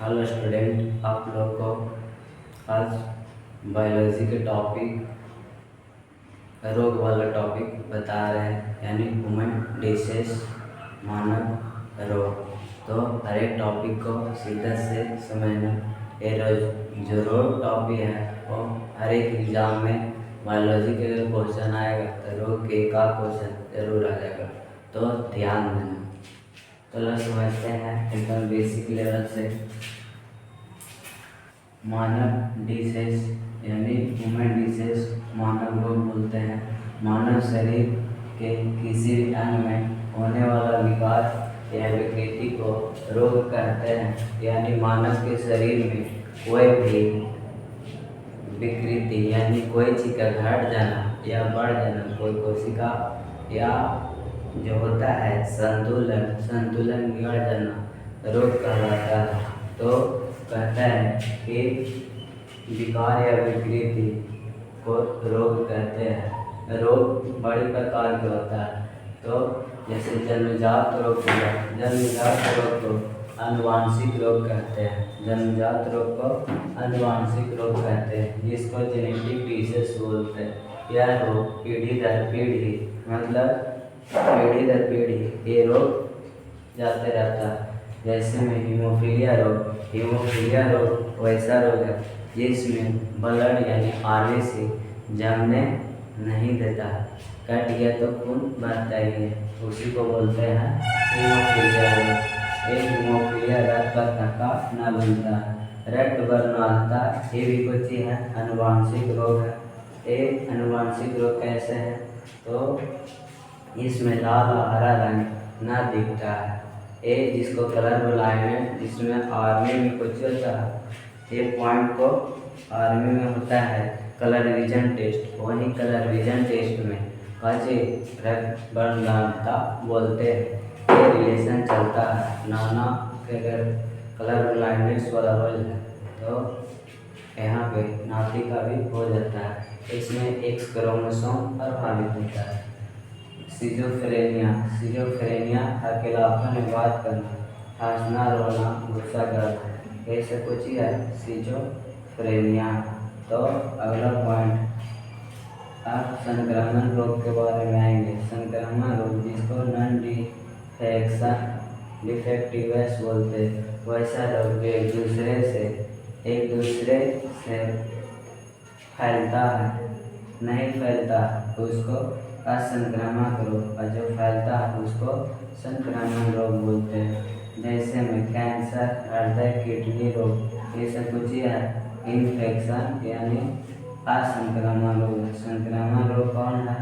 Hello student, आप लोग को आज बायोलॉजी के टॉपिक रोग वाला टॉपिक बता रहे हैं, यानी ह्यूमन डिसीज, मानव रोग। तो हर एक टॉपिक को सीधा से समझना। ये रोज जो रोग टॉपिक है वो हर एक एग्जाम में बायोलॉजी के अगर क्वेश्चन आएगा तो रोग के एक आध क्वेश्चन जरूर आ जाएगा, तो ध्यान देना। चलो समझते हैं एकदम बेसिक लेवल से। मानव डिसीज यानी ह्यूमन डिसीज मानव रोग बोलते हैं। मानव शरीर के किसी भी अंग में होने वाला विकार या विकृति को रोग कहते हैं। यानी मानव के शरीर में कोई भी विकृति यानी कोई चीज का घट जाना या बढ़ जाना, कोई कोशिका या जो होता है संतुलन बिगड़ जाना रोग कहलाता है। तो कहता है कि विकार या विकृति को रोग कहते हैं। रोग बड़ी प्रकार के होता है, तो जैसे जन्मजात रोग हुआ, जन्मजात रोग को आनुवांशिक रोग कहते हैं। जन्मजात रोग को आनुवांशिक रोग कहते हैं, जिसको जेनेटिक डिसीज बोलते हैं। यह रोग पीढ़ी दर पीढ़ी, मतलब पीढ़ी दर पीढ़ी ये रोग जाते रहता है। जैसे में हीमोफीलिया रोग वैसा रोग है जिसमें ब्लड यानी आरबीसी जमने नहीं देता है। कट गया तो खून बहता ही है, उसी को बोलते हैं हीमोफीलिया रोग। एक हीमोफीलिया रक्त का थक्का न बनता है, रक्त वर्णहीनता, ये भी कुछ है आनुवांशिक रोग है। एक आनुवांशिक रोग कैसे है, तो इसमें लाल और हरा रंग न दिखता है। ये जिसको कलर ब्लाइंड, जिसमें आर्मी में कुछ होता है, ये पॉइंट को आर्मी में होता है कलर विजन टेस्ट। वही कलर विजन टेस्ट में काचे रक्त वर्णहीनता बोलते हैं। ये रिलेशन चलता है नाना के अगर कलर ब्लाइंडनेस वाला हो जाए तो यहाँ पे नाती का भी हो जाता है। इसमें एक्स क्रोमोसोम प्रभावित होता है। सिजोफ्रेनिया अकेलापन में बात करना, हंसना, रोना, गुस्सा करना, ये सब कुछ ही है सिजोफ्रेनिया। तो अगला पॉइंट आप संक्रमण रोग के बारे में आएंगे। संक्रमण रोग जिसको नॉन डिफेक्टिवस बोलते, वैसा रोग एक दूसरे से फैलता है, नहीं फैलता उसको असंक्रामक रोग, और जो फैलता है उसको संक्रामक रोग बोलते हैं। जैसे में कैंसर, हृदय, किडनी रोग, ये सब कुछ है इन्फेक्शन यानी असंक्रामक रोग। संक्रामक रोग कौन है,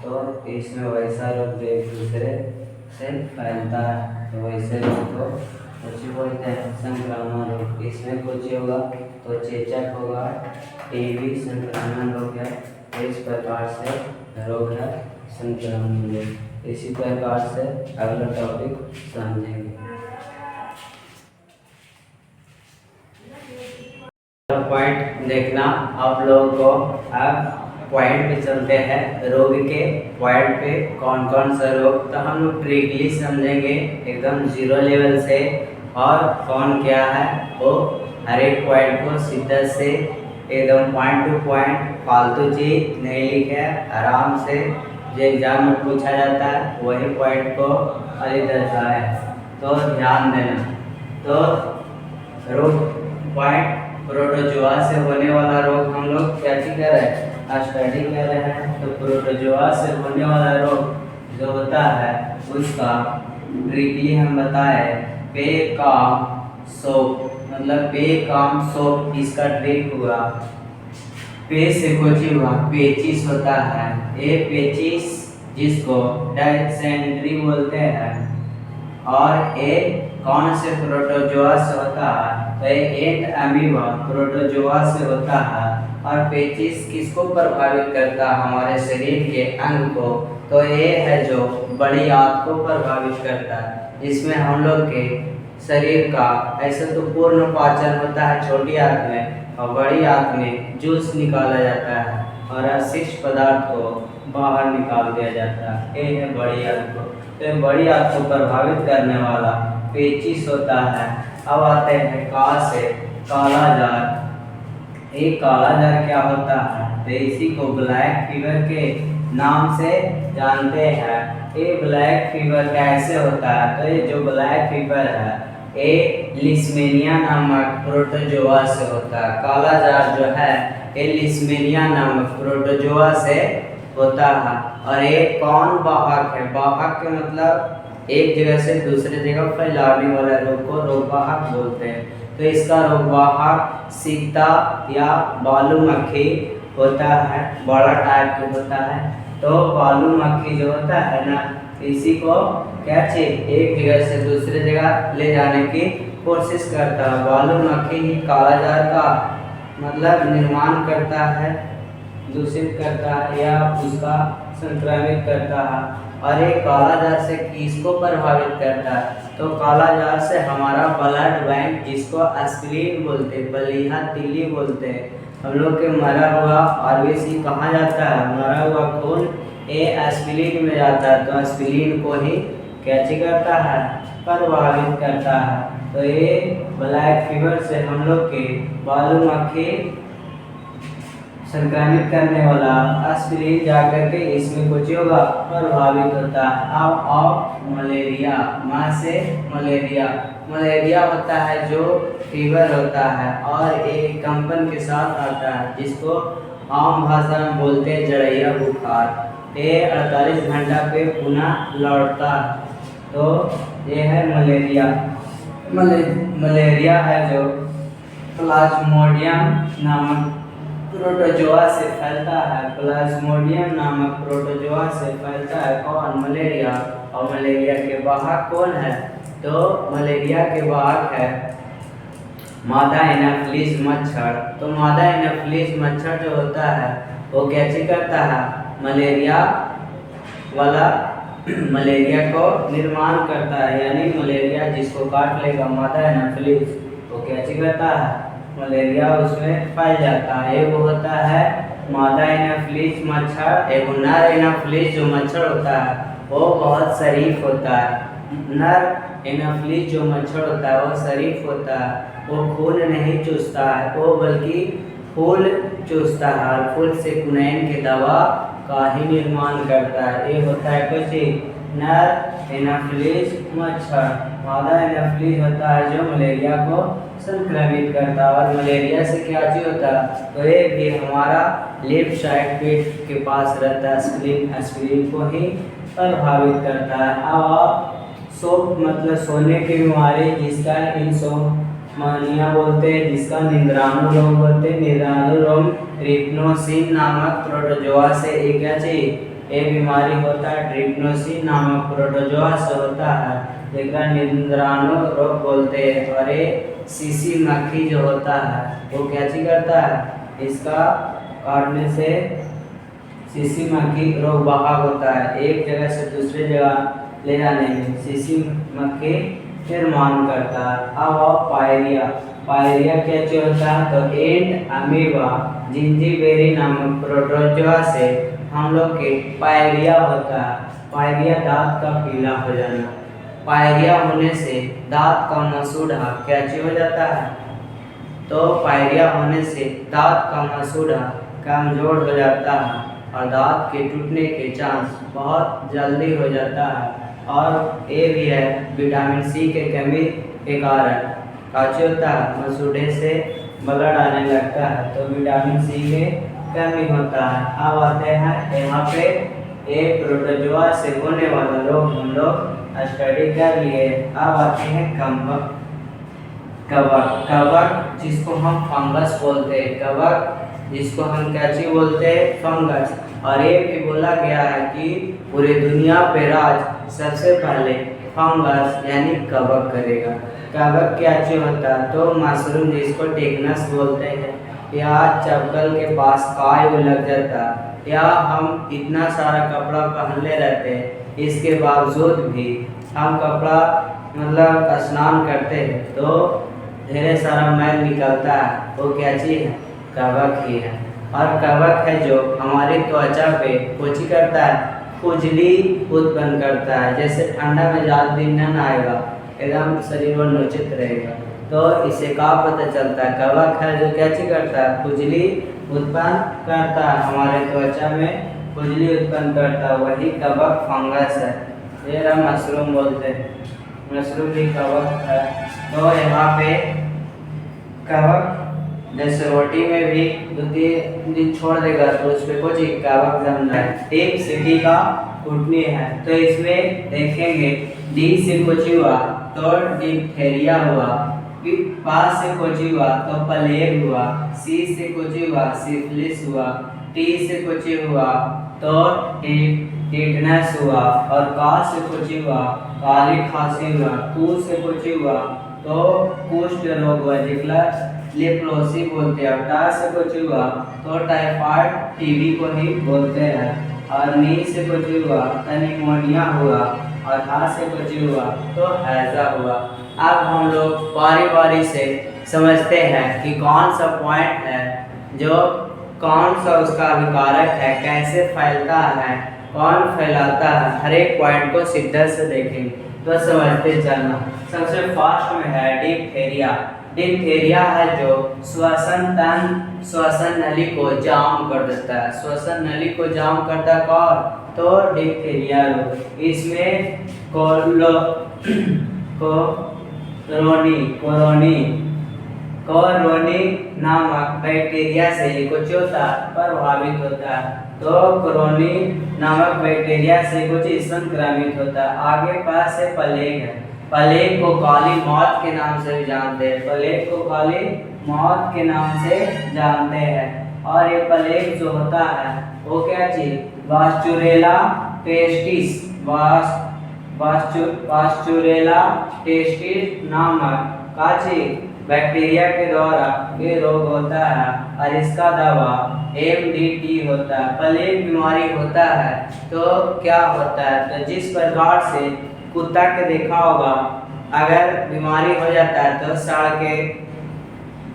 तो इसमें वैसा रोग जो एक दूसरे से फैलता है, तो वैसे रोग को कुछ बोलते हैं संक्रामक रोग। इसमें कुछ होगा तो चेचक होगा, टीबी संक्रामक रोग है। इस प्रकार से रोग है संक्रमण रोग। इसी प्रकार से अगला टॉपिक समझेंगे। पॉइंट देखना आप लोगों को। अब पॉइंट पे चलते हैं, रोग के पॉइंट पे कौन कौन सा रोग, तो हम लोग ट्रिकली समझेंगे एकदम जीरो लेवल से। और कौन क्या है वो हर एक पॉइंट को सीधा से एकदम पॉइंट टू पॉइंट, फालतू चीज नहीं लिखे, आराम से जो एग्जाम में पूछा जाता है वही पॉइंट को खाली दर्शाए, तो ध्यान देना। तो रोग पॉइंट, प्रोटोजोआ से होने वाला रोग हम लोग क्या कर रहे हैं, स्टडी कर रहे हैं। तो प्रोटोजोआ से होने वाला रोग जो होता है उसका ट्रिकली हम बताए पे काम सोप, मतलब पे काम सोप। इसका ट्रिक हुआ पे से कुछ हुआ पेचिस होता है, ये पेचिस जिसको डायसेंट्री बोलते हैं, और ये कौन से प्रोटोजोआ से होता है, तो ये एंट अमीबा प्रोटोजोआ से होता है। और पेचिस किसको प्रभावित करता है, हमारे शरीर के अंग को, तो ये है जो बड़ी आंत को प्रभावित करता है। जिसमें हम लोग के शरीर का ऐसे तो पूर्ण पाचन होता है छोटी आंत में, और बड़ी आंत में जूस निकाला जाता है और अवशिष्ट पदार्थ को बाहर निकाल दिया जाता है। ये है बड़ी आंत को। तो बड़ी आंत को प्रभावित करने वाला पेचिस होता है अब आते हैं का से काला जार। ये काला जार क्या होता है, तो इसी को ब्लैक फीवर के नाम से जानते हैं। ये ब्लैक फीवर कैसे होता है, तो ये जो ब्लैक फीवर है ये लिस्मेनिया नामक प्रोटोजोआ से होता है। काला जार जो है ये लिस्मेनिया नामक प्रोटोजोआ से होता है। और ये कौन वाहक है, वाहक के मतलब एक जगह से दूसरे जगह फैलाने वाला रोग को रोगवाहक बोलते हैं। तो इसका रोगवाहक सीता या बालू मक्खी होता है, बड़ा टाइप का होता है। तो बालू मक्खी जो होता है ना, इसी को क्या चाहिए, एक जगह से दूसरे जगह ले जाने की कोशिश करता है। बालू मक्खी ही कालाजार का मतलब निर्माण करता है, दूषित करता है या उसका संक्रमित करता है। और ये कालाजार से किसको प्रभावित करता है, तो कालाजार से हमारा ब्लड बैंक, जिसको एस्पिरिन बोलते हैं, बलिहा तिल्ली बोलते हैं, हम लोग के मरा हुआ आरबीसी कहाँ जाता है, मरा हुआ खून ये एस्पिरिन में जाता है। तो एस्पिरिन को ही कैची करता है, प्रभावित करता है। तो ये ब्लैक फीवर से हम लोग के बालू मक्खी संक्रमित करने वाला एस्पिरिन जाकर के इसमें कुछ होगा, प्रभावित होता है। अब मलेरिया, माँ से मलेरिया। मलेरिया होता है जो फीवर होता है और एक कंपन के साथ आता है, जिसको आम भाषा में बोलते हैं जड़ैया बुखार। ये 48 घंटा पे पुनः लौटता है। तो ये है मलेरिया। मलेरिया है जो प्लाज्मोडियम नामक प्रोटोजोआ से फैलता है। प्लाज्मोडियम नामक प्रोटोजोआ से फैलता है कौन, मलेरिया। और मलेरिया के वाहक कौन है, तो मलेरिया के वाहक है मादा एनाफिलिस मच्छर। तो मादा एनाफिलिस मच्छर जो होता है वो कैसे करता है, मलेरिया वाला मलेरिया को निर्माण करता है। यानी मलेरिया जिसको काट लेगा मादा एनाफिलिस, वो कैसे करता है, मलेरिया उसमें पाया जाता है। वो होता है मादा एनाफिलिस मच्छर। एक नर एनाफिलिस जो मच्छर होता है वो बहुत शरीफ होता है। नर एनाफिलिस जो मच्छर होता है वो शरीफ होता है, वो खून नहीं चूसता है, वो बल्कि फूल चूसता है और फूल से कुनैन के दवा का ही निर्माण करता है। ये होता है कुछ नर एनाफिलिस मच्छर। मादा एनाफिलिस होता है जो मलेरिया को संक्रमित करता है। और मलेरिया से क्या चीज होता है, तो ये भी हमारा लेफ्ट साइड पेट के पास रहता है, एस्पिरिन को ही प्रभावित करता है। अब सोप मतलब सोने की बीमारी, जिसका इंसोम्निया बोलते हैं, जिसका निद्राणु रोग बोलते हैं। निद्राणु रोग ट्रिप्नोसिन नामक प्रोटोजोआ से एक क्या चाहिए, ये बीमारी होता है ट्रिप्नोसिन नामक प्रोटोजोआ से होता है, जिसका निद्राणु रोग बोलते हैं। और ये सीसी मक्खी जो होता है वो क्या चीज करता है, इसका काटने से सीसी मक्खी रोग वाहक होता है, एक जगह से दूसरे जगह ले जाने में सीसी मक्खी निर्माण करता है। अब पायरिया। पायरिया क्या चीज होता है, तो एंड अमीबा जिंजीबेरी नामक प्रोटोजोआ से हम लोग के पायरिया होता है। पायरिया दांत का पीला हो जाना। पायरिया होने से दांत का मसूड़ा क्या चीज हो जाता है, तो पायरिया होने से दांत का मसूड़ा कमजोर हो जाता है और दांत के टूटने के चांस बहुत जल्दी हो जाता है। और ये भी है विटामिन सी के कमी के कारण काची होता है, मसूड़े से ब्लड आने लगता है, तो विटामिन सी के कमी होता है। अब आते हैं यहाँ पे एक प्रोटोजोआ से होने वाला रोग हम लोग स्टडी कर लिए। अब आते हैं कवक। कवक जिसको हम फंगस बोलते हैं, कवक जिसको हम कैची बोलते हैं, फंगस। और ये भी बोला गया है कि पूरे दुनिया पे राज सबसे पहले फंगस यानी कवक करेगा। कवक क्या चीज होता है, तो मशरूम जिसको टेक्नस बोलते हैं, या चपकल के पास काय लग जाता, या हम इतना सारा कपड़ा पहनले रहते हैं इसके बावजूद भी हम कपड़ा मतलब स्नान करते हैं तो ढेर सारा मैल निकलता है, वो क्या चीज है, कवक ही है। और कवक है जो हमारी त्वचा पे कोची करता है, खुजली उत्पन्न करता है। जैसे ठंडा में ज़्यादा दिन न आएगा, एकदम शरीर नोचित रहेगा, तो इससे क्या पता चलता है, कवक है जो क्या चीज करता है, खुजली उत्पन्न करता है, हमारे त्वचा में खुजली उत्पन्न करता है, वही कवक फंगस है। ये मशरूम बोलते हैं, मशरूम भी कवक है। तो यहाँ पे कवक जैसे रोटी में भी 2-3 दिन छोड़ देगा तो उस पर कुछ कवक जम जाए। टिप सिटी का कुटनी है, तो इसमें देखेंगे डी से कुछ हुआ तो डिप्थेरिया हुआ, पास से कुछ हुआ तो प्लेग हुआ, सी से कुछ हुआ सिफिलिस हुआ, टी से कुछ हुआ तो टिटनेस हुआ, और का से कुछ हुआ काली खांसी हुआ, कू से कुछ हुआ तो कुष्ठ रोग हुआ जिसला लेप्रोसी बोलते हैं, टा से कुछ हुआ तो टाइफाइड टीबी को ही बोलते हैं, और नी से कुछ हुआ तो निमोनिया हुआ, और हा से कुछ हुआ तो हैजा हुआ। अब हम लोग बारी बारी से समझते हैं कि कौन सा पॉइंट है जो कौन सा उसका अभिकारक है, कैसे फैलता है, कौन फैलाता है, हर एक पॉइंट को शिद्दत से देखेंगे तो समझते चलना। सबसे फास्ट में है डिप्थेरिया। डिप्थेरिया है जो श्वसन नली को जाम कर देता है, श्वसन नली को जाम करता है कौन, तो डिप्थेरिया रोग। इसमें कोरोनी नामक बैक्टीरिया से कुछ होता प्रभावित होता है, तो कोरोनी नामक बैक्टीरिया से कुछ संक्रमित होता है। आगे पास से प्लेग है, प्लेग को काली मौत के नाम से भी जानते हैं, प्लेग को काली मौत के नाम से जानते हैं। और ये प्लेग जो होता है वो क्या चीज, वास्चुरेला पेस्टिस, वास्चुरेला पेस्टिस नामक का चीज बैक्टीरिया के द्वारा ये रोग होता है, और इसका दवा MDT होता है। प्लेग बीमारी होता है तो क्या होता है, तो जिस प्रकार से कुत्ता के देखा होगा, अगर बीमारी हो जाता है तो सड़ के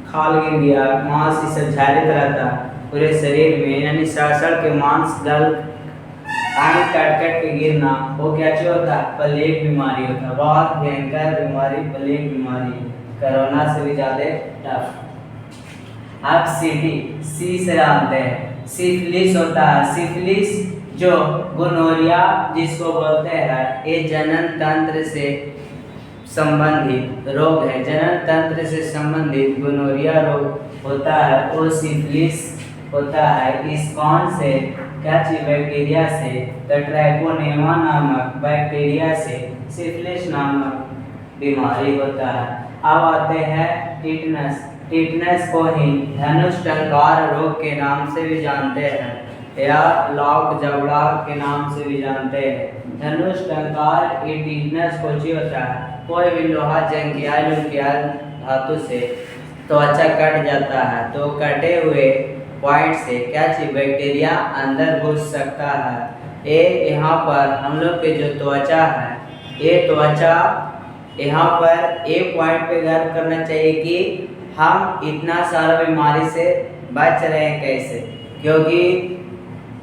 खाल गिर गया, मांस इसे झाड़ित रहता पूरे शरीर में, यानी सड़ के मांस गल अंग कट के गिरना, वो क्या चीज होता है, प्लेग बीमारी होता है। बहुत भयंकर बीमारी प्लेग बीमारी, कोरोना से भी ज्यादा टफ। अब सी से जानते हैं, सिफिलिस होता है। सिफिलिस जो गोनोरिया जिसको बोलते हैं, ये जनन तंत्र से संबंधित रोग है, जनन तंत्र से संबंधित गोनोरिया रोग होता है, वो सिफिलिस होता है। इस कौन से क्या चीज, बैक्टीरिया से, तो ट्रैकोनेमा नामक बैक्टीरिया से सिफिलिस नामक बीमारी होता है। अब आते हैं टिटनस। टिटनस को ही धनुष टंकार रोग के नाम से भी जानते हैं, या लॉक जबड़ा के नाम से भी जानते हैं। धनुष टंकार ये टिटनस को होता है, कोई भी लोहा जंगिया धातु से त्वचा कट जाता है तो कटे हुए पॉइंट से क्या चीज, बैक्टीरिया अंदर घुस सकता है। ये यहाँ पर हम लोग के जो त्वचा है, ये त्वचा यहाँ पर एक पॉइंट पे गौर करना चाहिए कि हम इतना सारा बीमारी से बच रहे हैं कैसे, क्योंकि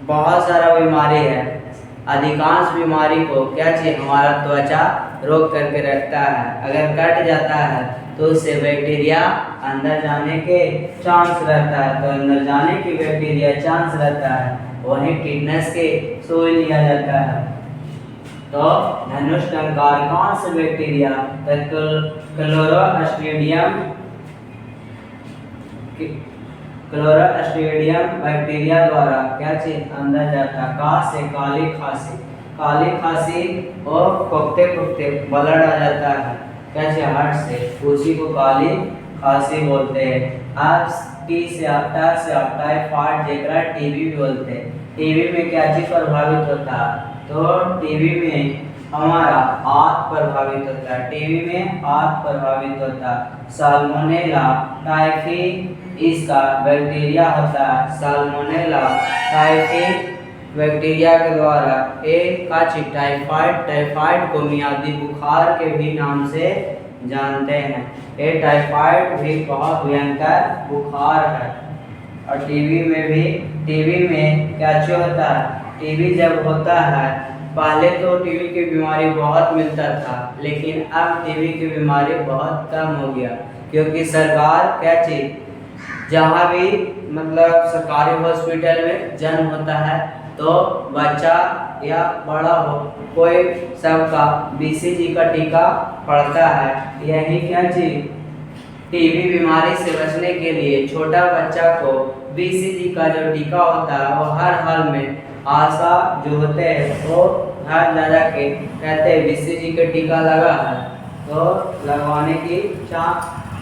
बहुत सारा बीमारी है, अधिकांश बीमारी को क्या चाहिए, हमारा त्वचा रोक करके रखता है। अगर कट जाता है तो उससे बैक्टीरिया अंदर जाने के चांस रहता है, तो अंदर जाने की बैक्टीरिया चांस रहता है, वहीं टिटनस के सुई लिया जाता है। तो धनुष टंकार कौन से बैक्टीरिया, क्लोरोस्ट्रीडियम बैक्टीरिया द्वारा क्या चीज अंदर जाता। का से काली खांसी, काली खांसी और कुकते कुकते ब्लड आ जाता है कैसे, हार्ट से, उसी को काली खांसी बोलते हैं। अब टी से टाइफाइड जेकरा टीबी बोलते हैं। टीबी में क्या चीज प्रभावित होता है, तो टीबी में हमारा आंत प्रभावित होता है, टीबी में आंत प्रभावित होता है। साल्मोनेला टाइफी इसका बैक्टीरिया होता है, साल्मोनेला टाइफी बैक्टीरिया के द्वारा एक टाइफाइड को मियादी बुखार के भी नाम से जानते हैं। ये टाइफाइड भी बहुत भयंकर बुखार है। और टीबी में क्या होता है, टीबी जब होता है, पहले तो टीबी की बीमारी बहुत मिलता था, लेकिन अब टीबी की बीमारी बहुत कम हो गया। क्योंकि सरकार क्या चीज जहाँ भी मतलब सरकारी हॉस्पिटल में जन्म होता है तो बच्चा या बड़ा हो कोई सबका BCG का टीका पड़ता है। यही क्या चीज टीबी बीमारी से बचने के लिए छोटा बच्चा को BCG का जो टीका होता है वो हर हाल में आशा जो होते हैं वो घर जा जा के कहते हैं BCG का टीका लगा है तो लगवाने की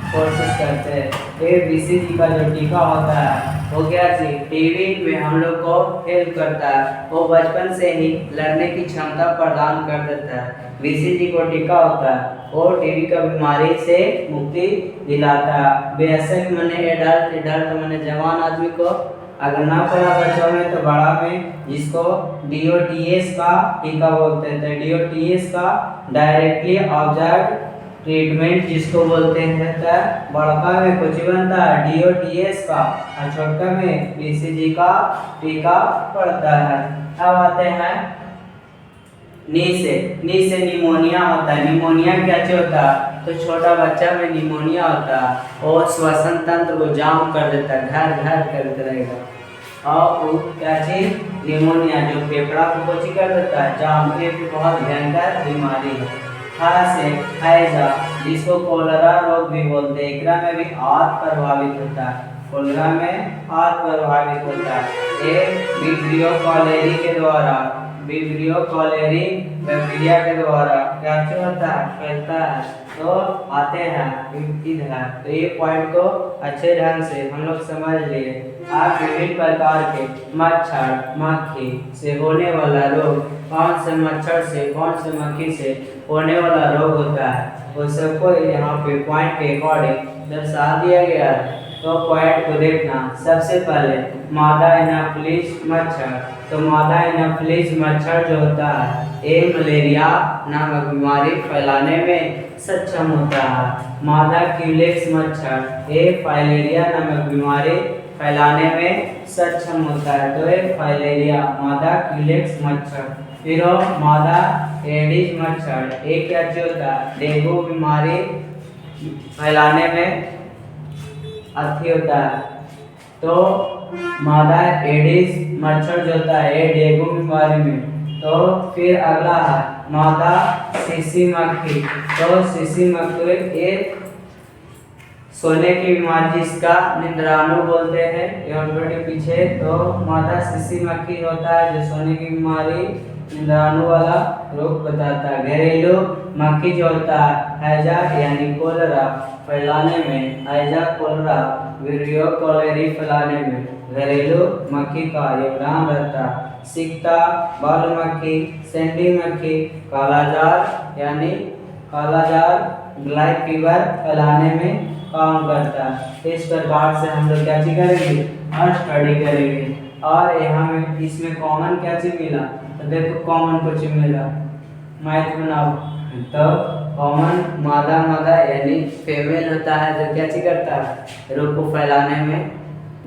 कोशिश करते हैं। ये BCG का जो टीका होता है वो क्या चीज टीबी में हम लोग को हेल्प करता है, वो बचपन से ही लड़ने की क्षमता प्रदान कर देता है। BCG को टीका होता है वो टीबी का बीमारी से मुक्ति दिलाता है। बेशक मैंने एडल्ट मैंने जवान आदमी को अगर ना पड़ा बच्चों में तो बड़ा में जिसको DOTS का टीका बोलते हैं। DOTS का डायरेक्टली ऑब्जर्व ट्रीटमेंट जिसको बोलते हैं तो बड़का में कुछ बनता है DOTS का और छोटका में BCG का टीका पड़ता है। अब आते हैं नी से निमोनिया होता है। निमोनिया क्या होता है तो छोटा बच्चा में निमोनिया होता है और श्वसन तंत्र को जाम कर देता है, घर करते रहेगा। और वो क्या चीज निमोनिया जो फेफड़ा को कोची कर देता है जाम। ये भी बहुत भयंकर बीमारी है। से हैजा जिसको कोलेरा रोग भी बोलते हैं, एकरा में भी आंत प्रभावित होता है। कोलेरा में आंत प्रभावित होता है। ये विब्रियो कॉलेरी बैक्टीरिया के द्वारा क्या होता है फैलता है। तो आते हैं इधर तो ये पॉइंट को अच्छे ढंग से हम लोग समझ लिए। आप विभिन्न प्रकार के मच्छर मक्खी से होने वाला रोग कौन से मच्छर से कौन से मक्खी से होने वाला रोग होता है वो सबको यहाँ पे पॉइंट के अकॉर्डिंग दर्शा दिया गया है। तो पॉइंट को देखना। सबसे पहले मादा एनाफिलिस मच्छर। तो मादा एनाफिलिस मच्छर जो होता है ये मलेरिया नामक बीमारी फैलाने में सक्षम होता है। मादा क्यूलेक्स मच्छर ये फाइलेरिया नामक बीमारी फैलाने में सक्षम होता है। तो ये फाइलेरिया मादा क्यूलेक्स मच्छर। फिर मादा एडिस मच्छर ये क्या होता है डेंगू बीमारी फैलाने में अथी होता है। तो मादा एडिस मच्छर जो होता है ये डेंगू बीमारी में। तो फिर अगला है मादा सीसी मक्खी। तो सीसी मक्खी एक सोने की बीमारी जिसका निंद्राणु बोलते हैं ये पीछे। तो मादा सीसी मक्खी होता है जो सोने की बीमारी निंद्राणु वाला रोग बताता है। घरेलू मक्खी जो होता है हैजा यानी कोलेरा फैलाने में हैजा कोलेरा विब्रियो कॉलेरी फैलाने में घरेलू मक्खी का योगदान रहता है। सिकता बाल मक्खी सैंडी मक्खी कालाजार यानी कालाजार ब्लैक फीवर फैलाने में काम करता है। इस प्रकार से हम लोग क्या चीज करेंगे और स्टडी करेंगे। और यहाँ में इसमें कॉमन क्या चीज मिला तो देखो कॉमन कुछ मिला मैथ बनाओ। तो कॉमन मादा यानी फीमेल होता है जो क्या चीज करता है रोग को फैलाने में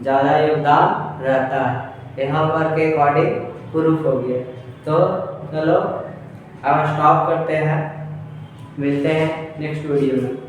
ज़्यादा योगदान रहता है। यहाँ पर के अकॉर्डिंग प्रूफ हो गया। तो चलो अब स्टॉप करते हैं, मिलते हैं नेक्स्ट वीडियो में।